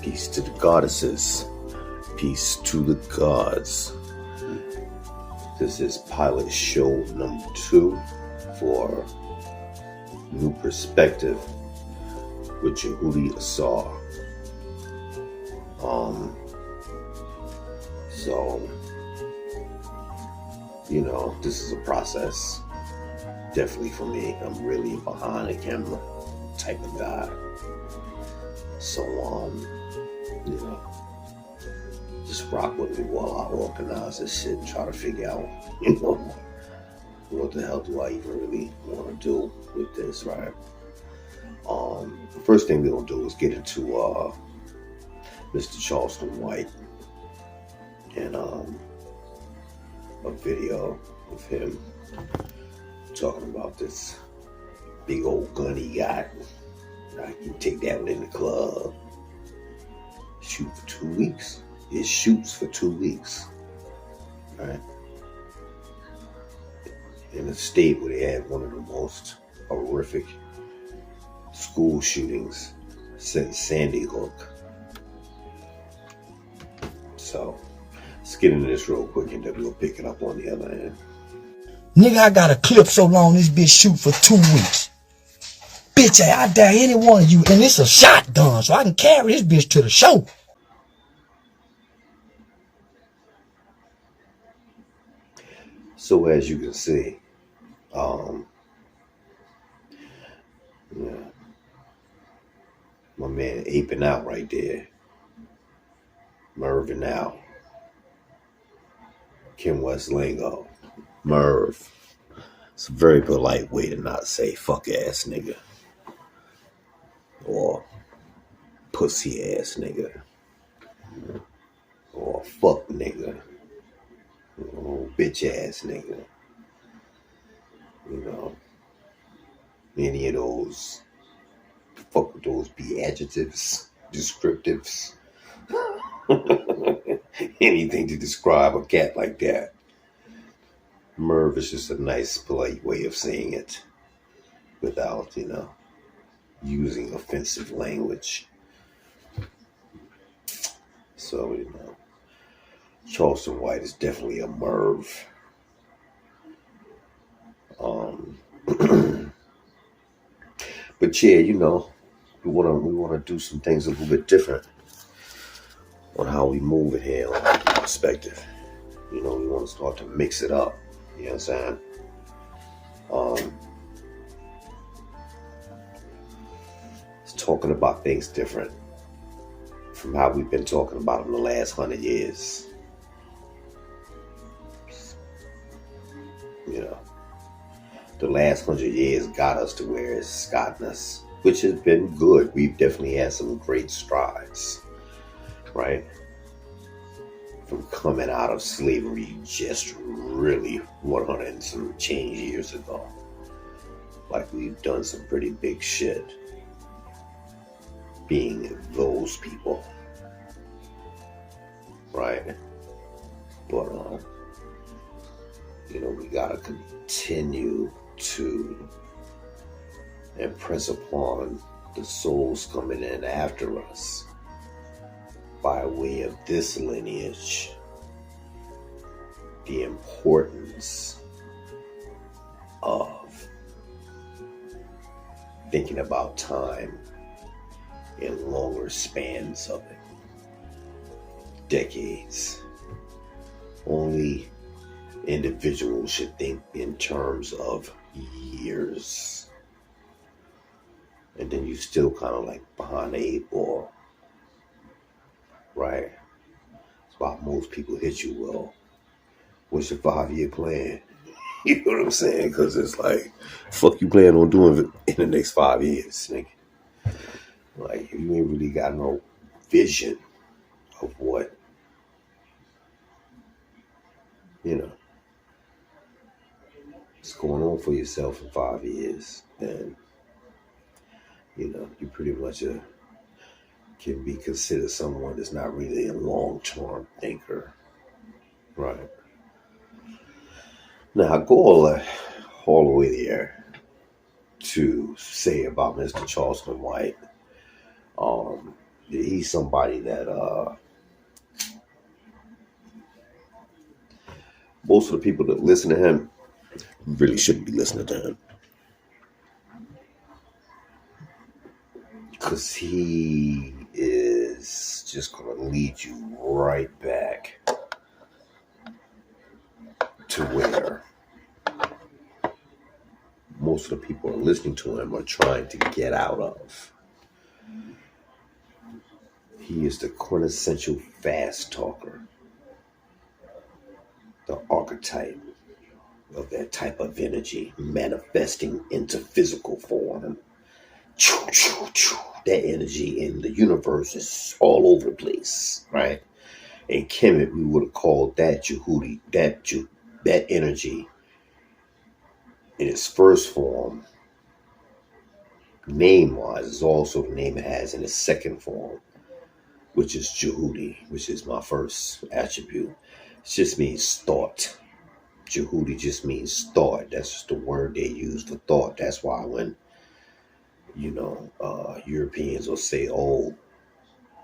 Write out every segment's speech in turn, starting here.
Peace to the goddesses. Peace to the gods. This is pilot show number 2 for New Perspective with Ausar-El. This is a process. Definitely for me. I'm really behind the camera type of guy. So, just rock with me while I organize this shit and try to figure out, what the hell do I even really want to do with this, right? The first thing we're going to do is get into Mr. Charleston White and a video of him talking about this big old gun he got. I can take that one in the club. Shoot for 2 weeks. It shoots for 2 weeks. Right? In a state where they had one of the most horrific school shootings since Sandy Hook. So, let's get into this real quick and then we'll pick it up on the other end. Nigga, I got a clip so long this bitch shoot for 2 weeks. Bitch, I dare any one of you, and it's a shotgun, so I can carry this bitch to the show. So as you can see, my man aping out right there. Mervin out. Kim West lingo. Merv. It's a very polite way to not say fuck ass nigga. Or pussy ass nigga. Or fuck nigga. Or bitch ass nigga. Any of those, fuck with those be adjectives, descriptives. Anything to describe a cat like that. Merv is just a nice, polite way of saying it without, using offensive language. So, Charleston White is definitely a Merv. But yeah, we want to do some things a little bit different on how we move it here on the perspective. We want to start to mix it up. You know what I'm saying? It's talking about things different from how we've been talking about them the last 100 years. The last 100 years got us to where it's gotten us, which has been good. We've definitely had some great strides, right? From coming out of slavery just really 100 and some change years ago. Like we've done some pretty big shit being those people, right? But, we gotta continue to impress upon the souls coming in after us by way of this lineage the importance of thinking about time in longer spans of it. Decades. Only individuals should think in terms of years. And then you still kind of like behind the 8 ball. Right? That's why most people hit you, well, what's your 5-year plan? You know what I'm saying? Because it's like, fuck you plan on doing in the next 5 years, nigga. Like, you ain't really got no vision of what, what's going on for yourself in 5 years, then, you pretty much can be considered someone that's not really a long-term thinker, right? Now, I go all the way there to say about Mr. Charleston White, he's somebody that most of the people that listen to him really shouldn't be listening to him. Because he is just going to lead you right back to where most of the people are listening to him are trying to get out of. He is the quintessential fast talker, the archetype of that type of energy manifesting into physical form. That energy in the universe is all over the place, right? In Kemet, we would have called that Jehudi, that energy in its first form, name-wise, is also the name it has in its second form, which is Jehudi, which is my first attribute. It just means thought. Jehudi just means thought. That's just the word they use for thought. That's why when, Europeans will say, oh,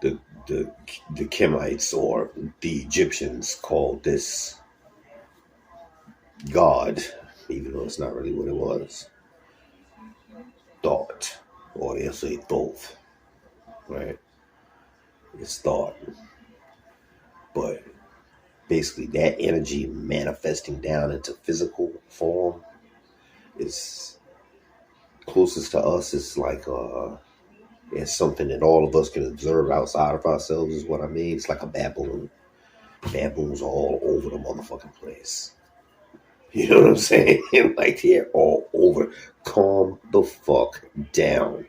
the Kemites or the Egyptians called this God, even though it's not really what it was. Thought, or they'll say thoth, right? It's thought. But basically that energy manifesting down into physical form is closest to us. It's like it's something that all of us can observe outside of ourselves is what I mean. It's like a baboon. Baboons are all over the motherfucking place. You know what I'm saying? Like they're all over. Calm the fuck down.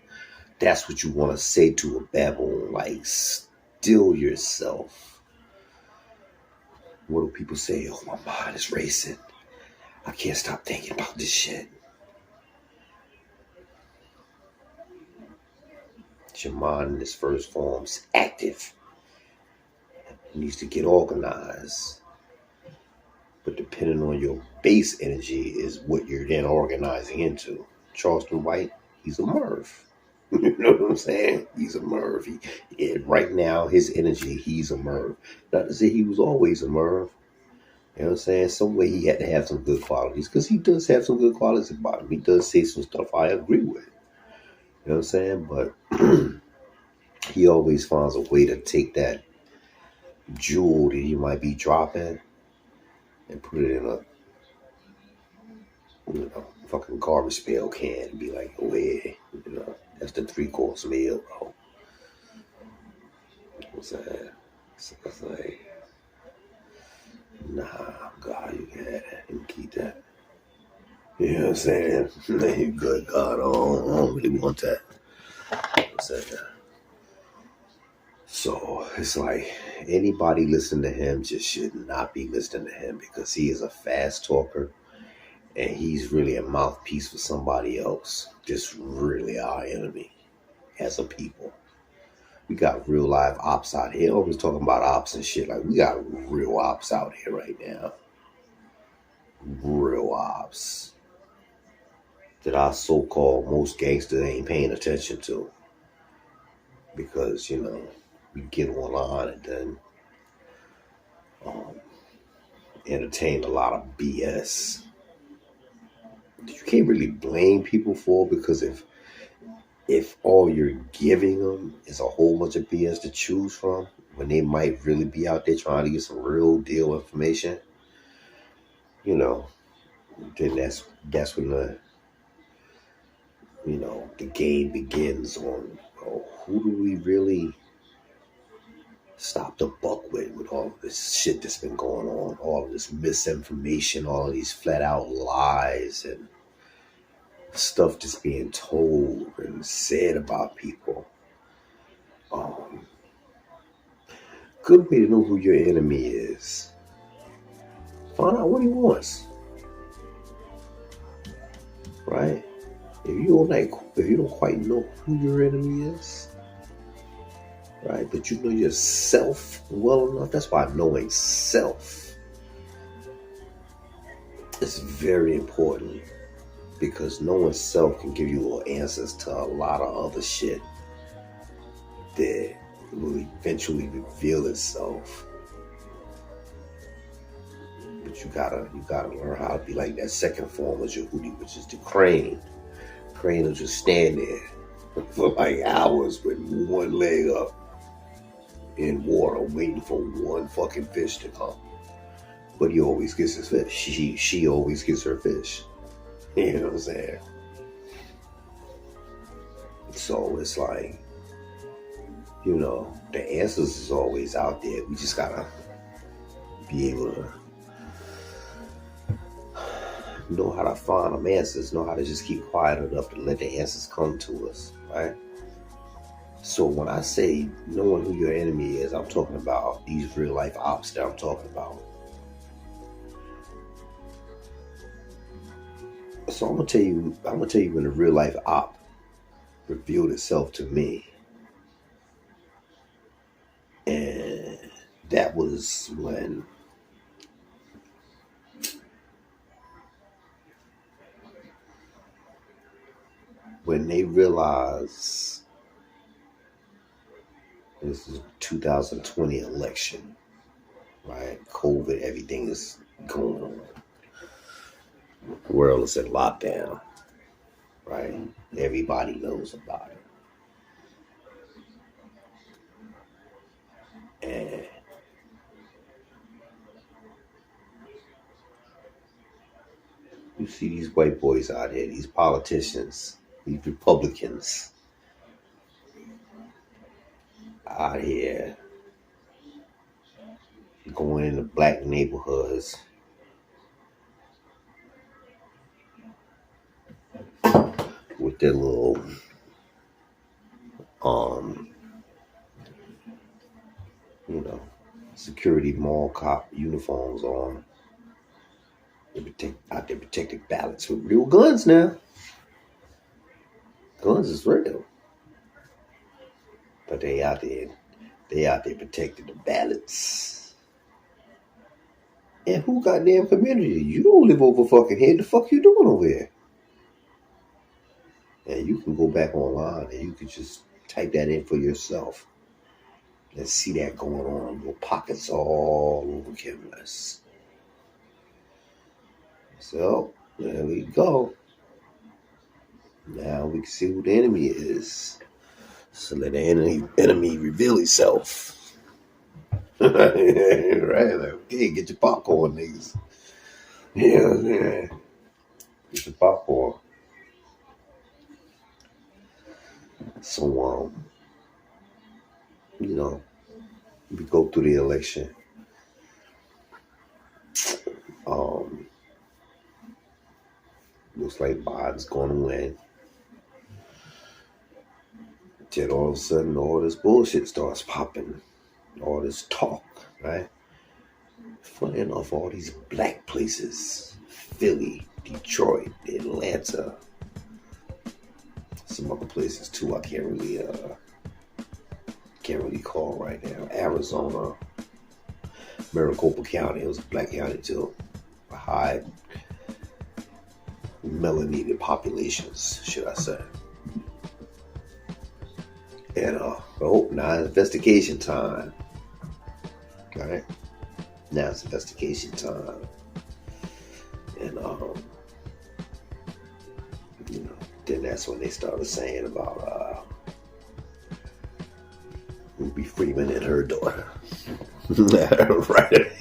That's what you want to say to a baboon. Like, still yourself. What do people say? Oh, my mind is racing. I can't stop thinking about this shit. Your mind in its first form is active. It needs to get organized. But depending on your base energy is what you're then organizing into. Charleston White, he's a Merv. You know what I'm saying? He's a Merv. Right now, his energy, he's a Merv. Not to say he was always a Merv. You know what I'm saying? Some way he had to have some good qualities. Because he does have some good qualities about him. He does say some stuff I agree with. You know what I'm saying? But he always finds a way to take that jewel that he might be dropping and put it in a fucking garbage pail can and be like, oh yeah, that's the 3-course meal, bro. What's that? So it's like, nah, God, you can have that. You can keep that. You know what I'm saying? Good God, I don't really want that. What's that? So it's like anybody listening to him just should not be listening to him because he is a fast talker and he's really a mouthpiece for somebody else. Just really our enemy as a people. We got real live ops out here. Always talking about ops and shit. Like we got real ops out here right now. Real ops that our so-called most gangsters ain't paying attention to because we get online and then entertain a lot of BS. You can't really blame people for because if all you're giving them is a whole bunch of BS to choose from, when they might really be out there trying to get some real deal information, then that's when the game begins on who do we really stop the buck with all of this shit that's been going on, all of this misinformation, all of these flat out lies and stuff that's being told and said about people. Good way to know who your enemy is. Find out what he wants. Right? If you don't quite know who your enemy is, right? But you know yourself well enough. That's why knowing self is very important because knowing self can give you answers to a lot of other shit that will eventually reveal itself. But you gotta learn how to be like that second form of Jehudi, which is the crane. Crane will just stand there for like hours with one leg up in water, waiting for one fucking fish to come. But he always gets his fish. She always gets her fish. You know what I'm saying? So it's like, you know, the answers is always out there. We just gotta be able to know how to find them answers, know how to just keep quiet enough to let the answers come to us, right? So when I say knowing who your enemy is, I'm talking about these real life ops that I'm talking about. So I'm gonna tell you when a real life op revealed itself to me. And that was when they realized this is 2020 election, right? COVID, everything is going on. The world is in lockdown, right? Everybody knows about it. And you see these white boys out here, these politicians, these Republicans out here going into black neighborhoods with their little security mall cop uniforms on. They out there protecting ballots with real guns now. Guns is real. But they out there protecting the ballots. And who goddamn community? You don't live over fucking here. The fuck you doing over here? And you can go back online and you can just type that in for yourself. And see that going on. Your pockets all over cameras. So, there we go. Now we can see who the enemy is. So let the enemy reveal itself. Right? Like, okay, get your popcorn, niggas. Yeah. Get your popcorn. So, we go through the election. Looks like Biden's gonna win. Then all of a sudden, all this bullshit starts popping. All this talk, right? Funny enough, all these black places, Philly, Detroit, Atlanta, some other places too. I can't really call right now. Arizona, Maricopa County, it was a black county too. A high melanated populations, should I say. And now it's investigation time. Alright? Now it's investigation time. And then that's when they started saying about Ruby Freeman and her daughter. Right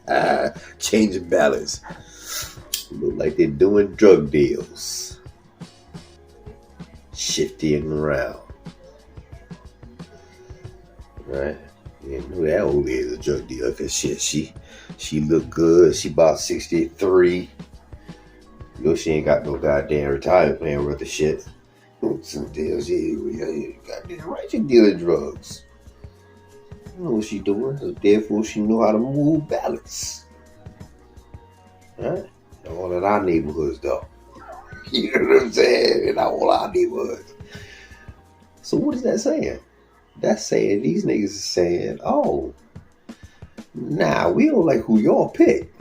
there. Changing ballots. Look like they're doing drug deals. Shifting around. Right? You know that old lady is a drug dealer because she look good. She about 63. You know she ain't got no goddamn retirement plan worth of shit. Some deals, yeah, goddamn right, she dealing drugs. You know what she doing. Therefore, she know how to move ballots. Right? All in our neighborhoods, though. You know what I'm saying? In all our neighborhoods. So what is that saying? That's saying these niggas is saying, oh, nah, we don't like who y'all pick.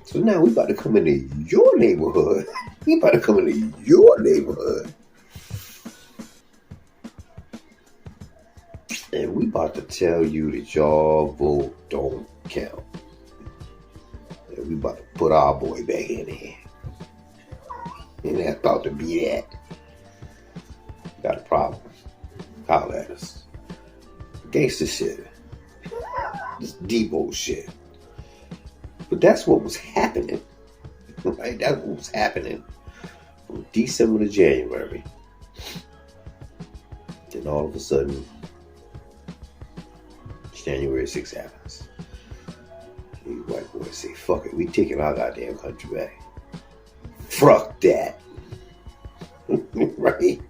So now we about to come into your neighborhood. We about to come into your neighborhood. And we about to tell you that y'all vote don't count. And we about to put our boy back in here. And that's about to be that. Got a problem. Holler at us. Gangster shit. This Debo shit. But that's what was happening. Right? That's what was happening from December to January. Then all of a sudden, January 6th happens. These white boys say, fuck it, we taking our goddamn country back. Fuck that. Right?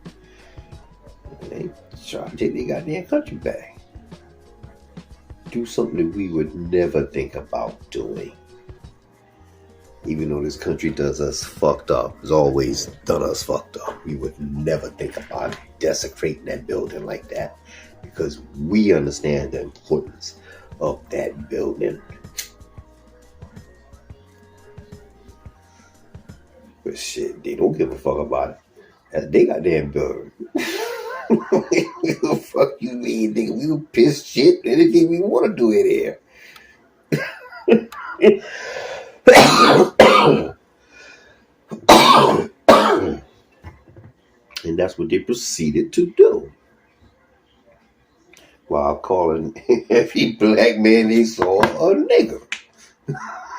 They try to take their goddamn country back. Do something that we would never think about doing. Even though this country does us fucked up, has always done us fucked up. We would never think about desecrating that building like that. Because we understand the importance of that building. But shit, they don't give a fuck about it. That's they goddamn building. Fuck you mean, nigga? We will piss shit anything we want to do in here. And that's what they proceeded to do. While calling every black man they saw a nigger. You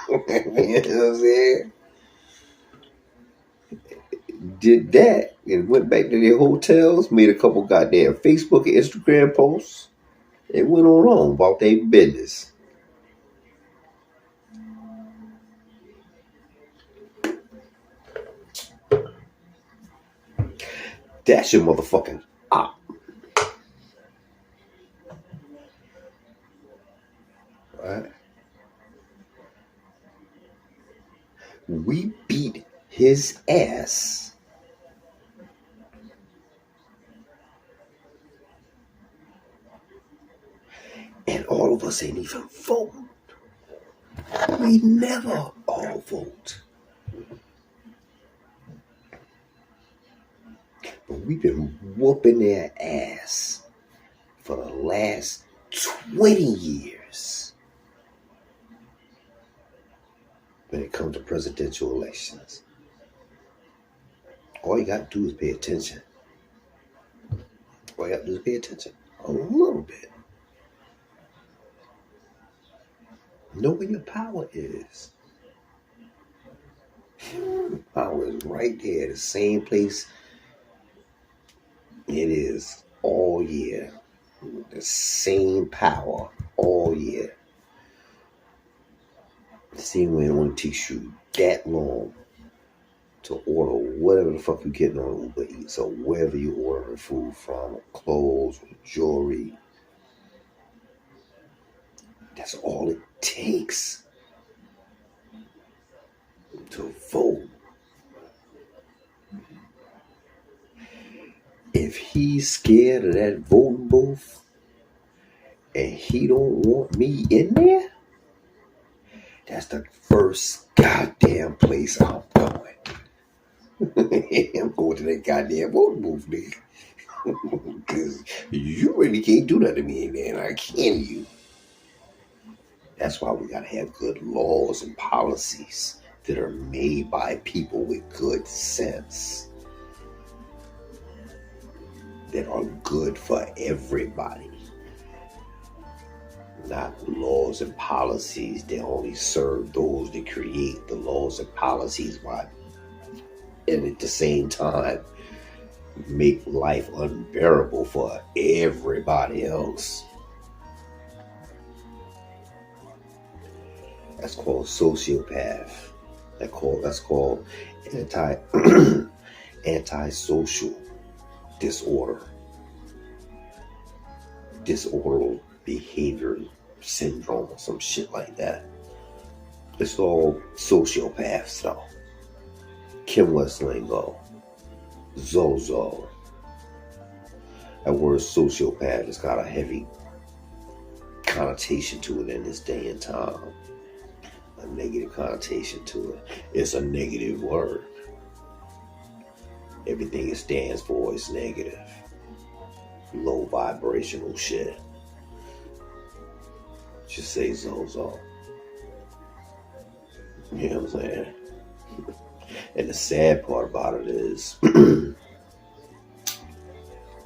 know what I'm saying? Did that and went back to their hotels, made a couple goddamn Facebook and Instagram posts, and went on about their business. That's your motherfucking op. Right? We beat his ass. And all of us ain't even vote. We never all vote. But we've been whooping their ass for the last 20 years when it comes to presidential elections. All you got to do is pay attention. All you got to do is pay attention a little bit. Know where your power is. Power is right there, the same place it is all year. The same power all year. The same way it only takes you that long to order whatever the fuck you're getting on Uber Eats or wherever you're ordering food from, or clothes, or jewelry. That's all it takes to vote. If he's scared of that voting booth and he don't want me in there, that's the first goddamn place I'm going. I'm going to that goddamn voting booth, nigga. Because you really can't do nothing to me in there, and I can you. That's why we gotta have good laws and policies that are made by people with good sense. That are good for everybody. Not laws and policies that only serve those that create the laws and policies, and at the same time make life unbearable for everybody else. That's called sociopath. That's called antisocial disorder. Disorderal behavior syndrome or some shit like that. It's all sociopaths though. Kim West lingo. Zozo. That word sociopath has got a heavy connotation to it in this day and time. A negative connotation to it. It's a negative word. Everything it stands for is negative. Low vibrational shit. Just say Zozo. You know what I'm saying? And the sad part about it is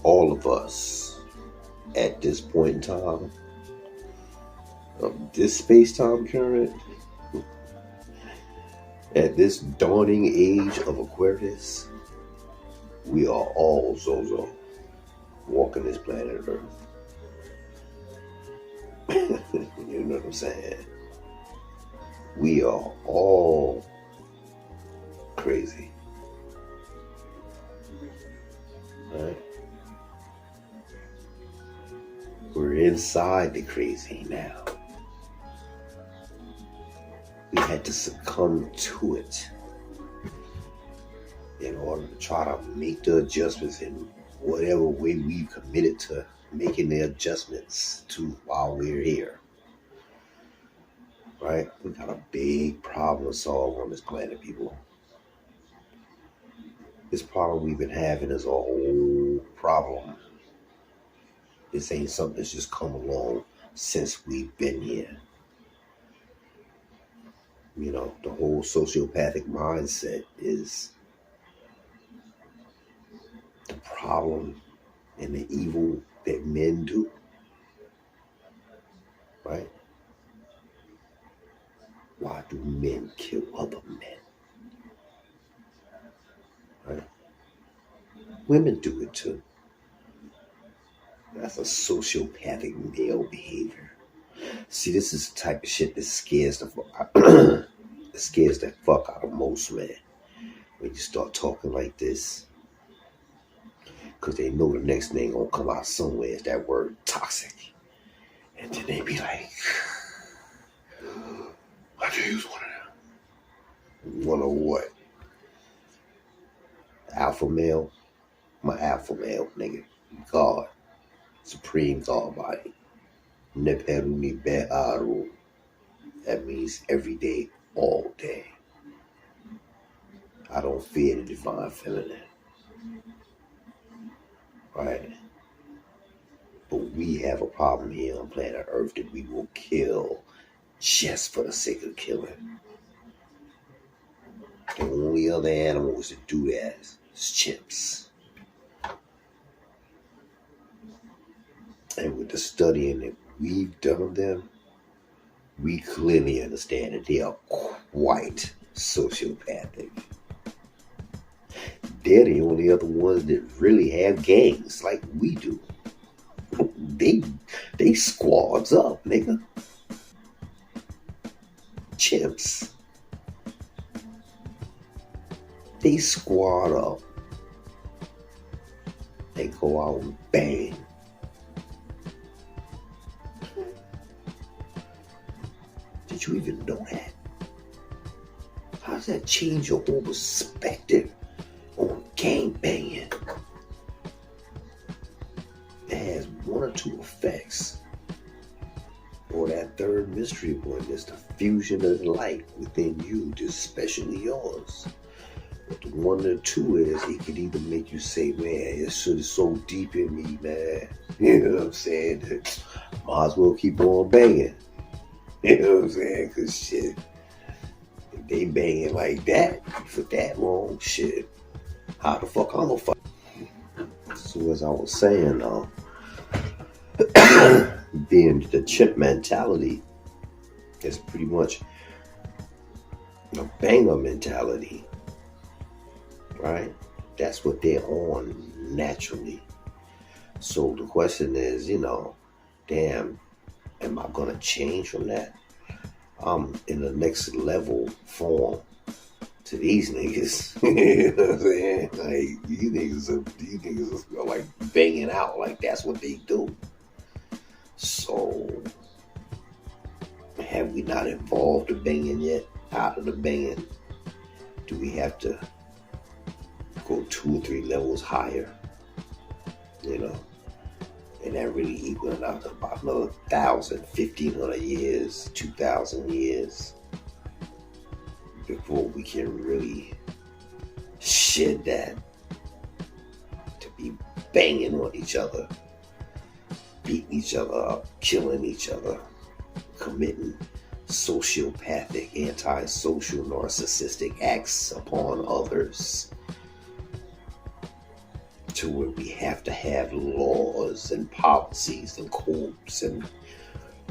all of us at this point in time of this space-time current, at this dawning age of Aquarius, we are all Zozo walking this planet Earth. You know what I'm saying? We are all crazy. Right? We're inside the crazy now. We had to succumb to it in order to try to make the adjustments in whatever way we've committed to making the adjustments to while we're here. Right? We got a big problem to solve on this planet, people. This problem we've been having is a whole problem. This ain't something that's just come along since we've been here. You know, the whole sociopathic mindset is the problem and the evil that men do. Right? Why do men kill other men? Right? Women do it too. That's a sociopathic male behavior. See, this is the type of shit that scares the fuck out of most men when you start talking like this, because they know the next thing gonna come out somewhere is that word toxic, and then they be like, I can use one of them. One of what? Alpha male? My alpha male, nigga. God. Supreme God body. Neperuni be'aru. That means every day, all day. I don't fear the divine feminine. Right? But we have a problem here on planet Earth that we will kill just for the sake of killing. The only other animals that do that is chimps. And with the studying that we've done of them, we clearly understand that they are quite sociopathic. They're the only other ones that really have gangs like we do. They squads up, nigga. Chimps. They squad up. They go out and bang. Did you even know that? How does that change your whole perspective on gang banging? It has one or two effects. Or that third mystery point is the fusion of light within you, just especially yours. But the one or two is it could either make you say, man, this shit is so deep in me, man. You know what I'm saying? Might as well keep on banging. You know what I'm saying? Because shit, if they banging like that for that long, shit, how the fuck I'm gonna fight? So as I was saying, being the chimp mentality is pretty much a banger mentality, right? That's what they're on naturally. So the question is, you know, damn, am I gonna change from that? I'm in the next level form to these niggas. You know what I'm saying? Like these niggas are like banging out like that's what they do. So have we not evolved the banging yet? Out of the banging, do we have to go 2 or 3 levels higher? You know? And that really equals out to about another 1,000, 1,500 years, 2,000 years before we can really shed that to be banging on each other, beating each other up, killing each other, committing sociopathic, antisocial, narcissistic acts upon others, to where we have to have laws and policies and codes and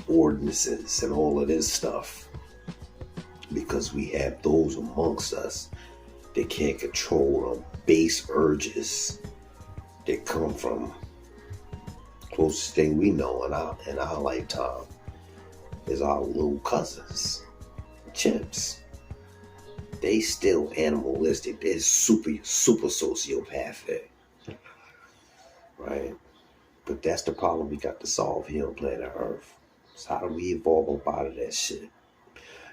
ordinances and all of this stuff, because we have those amongst us that can't control them base urges that come from closest thing we know in our lifetime is our little cousins, chimps. They still animalistic. They're super sociopathic, right? But that's the problem we got to solve here on planet Earth. So how do we evolve up out of that shit?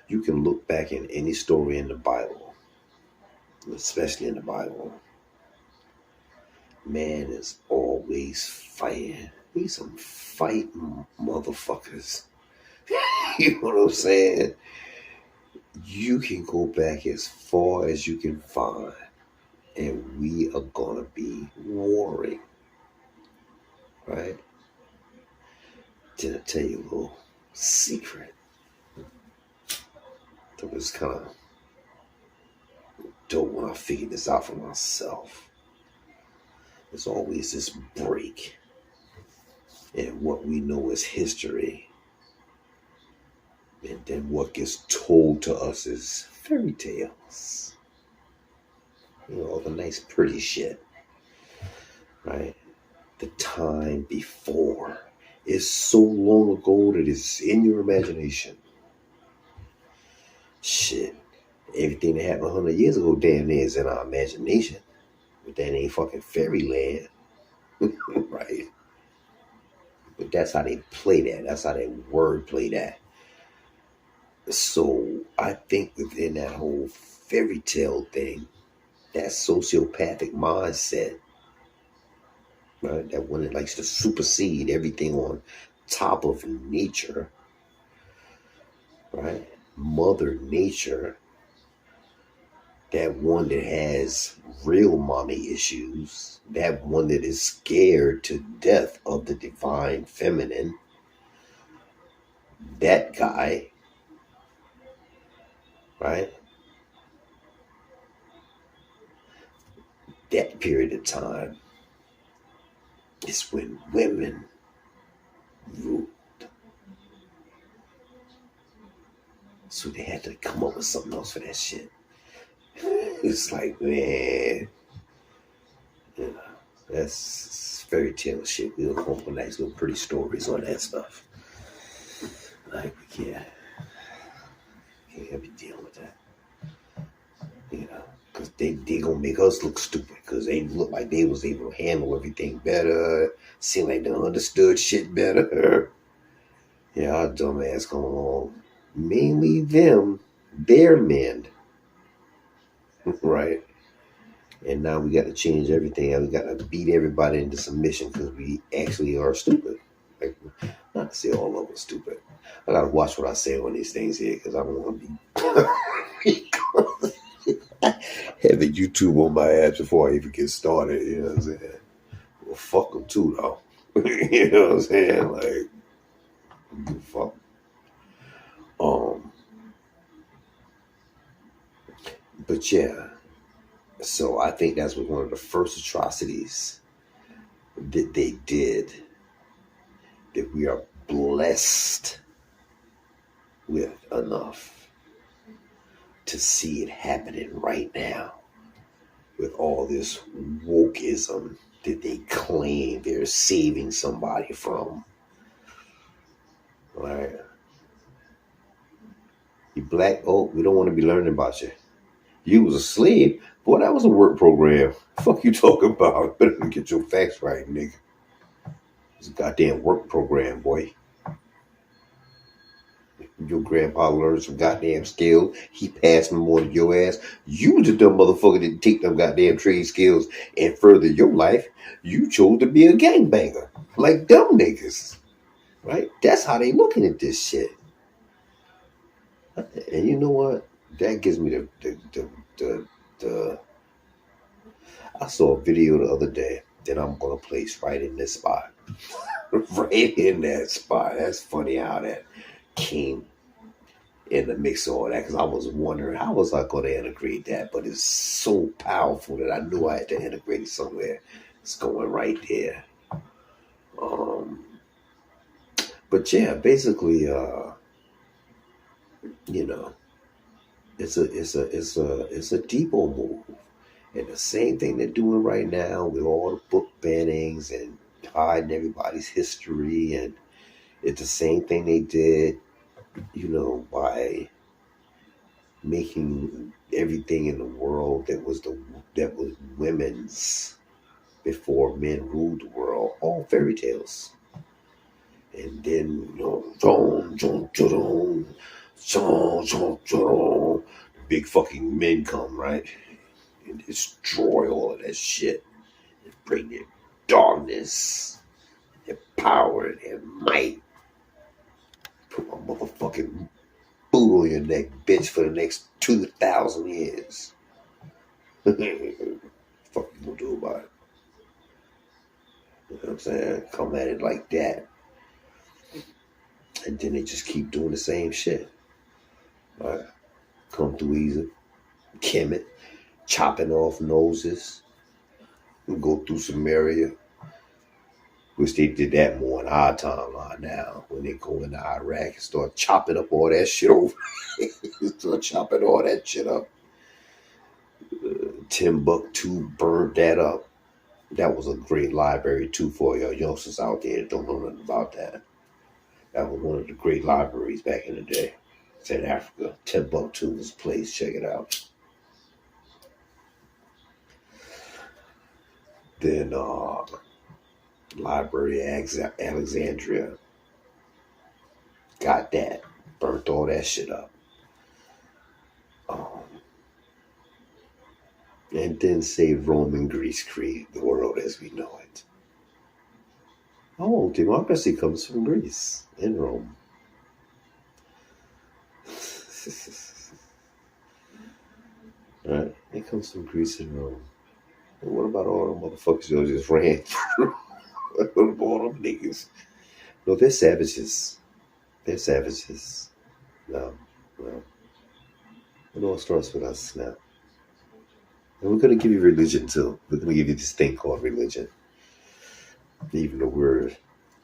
You can look back in any story in the Bible, especially in the Bible. Man is always fighting. We some fighting motherfuckers. You know what I'm saying? You can go back as far as you can find, and we are gonna be warring, right? Did I tell you a little secret that was kind of dope when I figured this out for myself? There's always this break in what we know as history, and then what gets told to us is fairy tales. You know, the nice pretty shit, right? The time before is so long ago that it's in your imagination. Shit, everything that happened 100 years ago damn near is in our imagination. But that ain't fucking fairyland. Right? But that's how they play that. That's how they word play that. So I think within that whole fairy tale thing, that sociopathic mindset, right? That one that likes to supersede everything on top of nature, right? Mother Nature, that one that has real mommy issues, that one that is scared to death of the divine feminine, that guy, right? That period of time is when women ruled. So they had to come up with something else for that shit. It's like, man, you know, that's fairy tale shit. We'll come up with nice little pretty stories on that stuff. Like, we can't be dealing with that. You know, because they gonna make us look stupid, because they look like they was able to handle everything better, seem like they understood shit better. Yeah, our dumb ass come along. Mainly them, their men. Right? And now we got to change everything, and we got to beat everybody into submission because we actually are stupid. Like, not to say all of us stupid. I got to watch what I say on these things here, because I don't want to be having YouTube on my ass before I even get started. You know what I'm saying? Well, fuck them too, though. You know what I'm saying? Like, fuck. But yeah, so I think that's one of the first atrocities that they did, that we are blessed with enough to see it happening right now, with all this wokeism that they claim they're saving somebody from. Right? You black, oh, we don't want to be learning about you. You was a slave? Boy, that was a work program. Fuck you talking about? Better get your facts right, nigga. It's a goddamn work program, boy. Your grandpa learned some goddamn skill. He passed them more than your ass. You was a dumb motherfucker that didn't take them goddamn trade skills and further your life. You chose to be a gangbanger. Like dumb niggas. Right? That's how they looking at this shit. And you know what? That gives me the I saw a video the other day that I'm gonna place right in this spot. Right in that spot. That's funny how that came in the mix of all that, because I was wondering how was I going to integrate that, but it's so powerful that I knew I had to integrate it somewhere. It's going right there. But yeah, basically, you know, it's a depot move, and the same thing they're doing right now with all the book bannings and hiding everybody's history, and it's the same thing they did, by making everything in the world that was women's before men ruled the world all fairy tales. And then, big fucking men come, right? And destroy all of that shit. And bring their darkness, their power, their might. Put my motherfucking boot on your neck, bitch, for the next 2,000 years. What the fuck you gonna do about it? You know what I'm saying? Come at it like that. And then they just keep doing the same shit. Right? Come through easy, Kemet, chopping off noses, and go through Samaria, which they did that more in our timeline now, when they go into Iraq and start chopping up all that shit over. Start chopping all that shit up. Timbuktu burned that up. That was a great library too for your youngsters out there that don't know nothing about that. That was one of the great libraries back in the day. It's in Africa. Timbuktu was a place. Check it out. Then Library of Alexandria. Got that. Burnt all that shit up. And then saved Rome and Greece, created the world as we know it. Oh, democracy comes from Greece and Rome. Right? It comes from Greece and Rome. And what about all the motherfuckers that just ran through? What about all them niggas? No, they're savages. They're savages. No. It all starts with us now. And we're going to give you religion too. We're going to give you this thing called religion. Even the word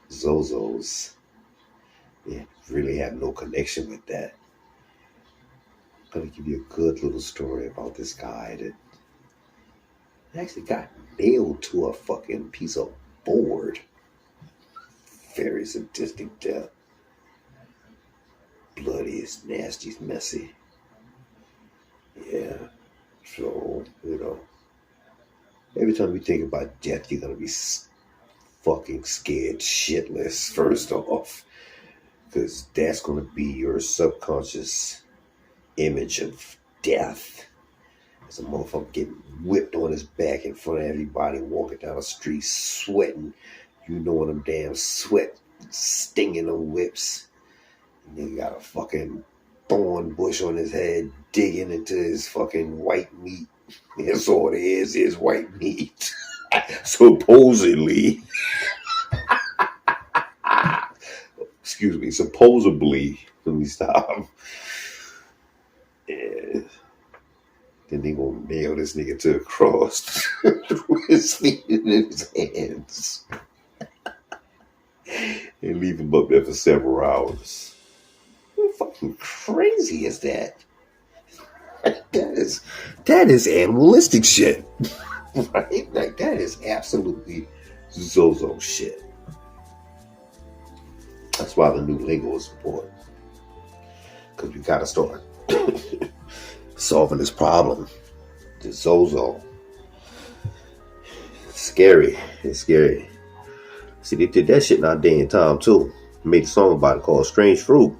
Zozos, they really have no connection with that. I'm going to give you a good little story about this guy that actually got nailed to a fucking piece of board. Very sadistic death. Bloody, it's nasty, it's messy. Yeah. So, every time you think about death, you're going to be fucking scared shitless, first off. Because that's going to be your subconscious image of death. As a motherfucker getting whipped on his back in front of everybody, walking down the street, sweating. You know them damn sweat stinging them whips. And then you got a fucking thorn bush on his head, digging into his fucking white meat. That's all it is white meat. Supposedly. Excuse me, supposedly. Let me stop. Yeah. Then they gonna nail this nigga to the cross through his feet and his hands. And leave him up there for several hours. How fucking crazy is that? That is animalistic shit. Right? Like, that is absolutely Zozo shit. That's why the new lingo is important. Because we gotta start solving this problem. The Zozo. It's scary. It's scary. See, they did that shit in our day and time too. Made a song about it called Strange Fruit.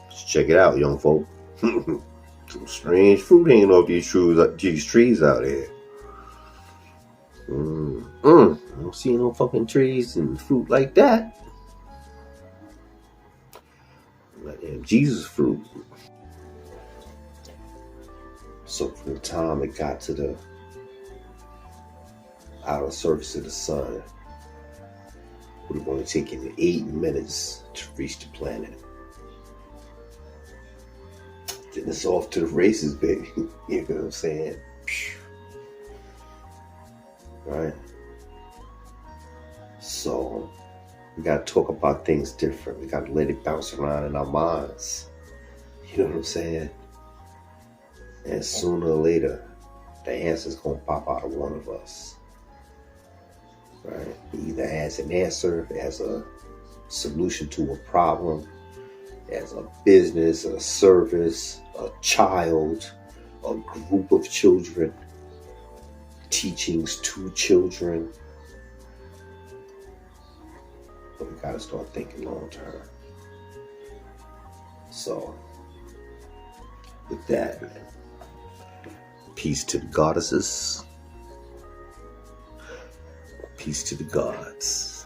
Just check it out, young folk. Some strange fruit hanging off these trees out here. I don't see no fucking trees and fruit like that. Like damn Jesus fruit. So from the time it got to the outer surface of the sun, it would have only taken 8 minutes to reach the planet. Then it's off to the races, baby. You know what I'm saying? Right? So, we got to talk about things different. We got to let it bounce around in our minds. You know what I'm saying? And sooner or later, the answer's going to pop out of one of us. Right? Either as an answer, as a solution to a problem, as a business, a service, a child, a group of children, teachings to children. But we got to start thinking long term. So, with that, peace to the goddesses, peace to the gods.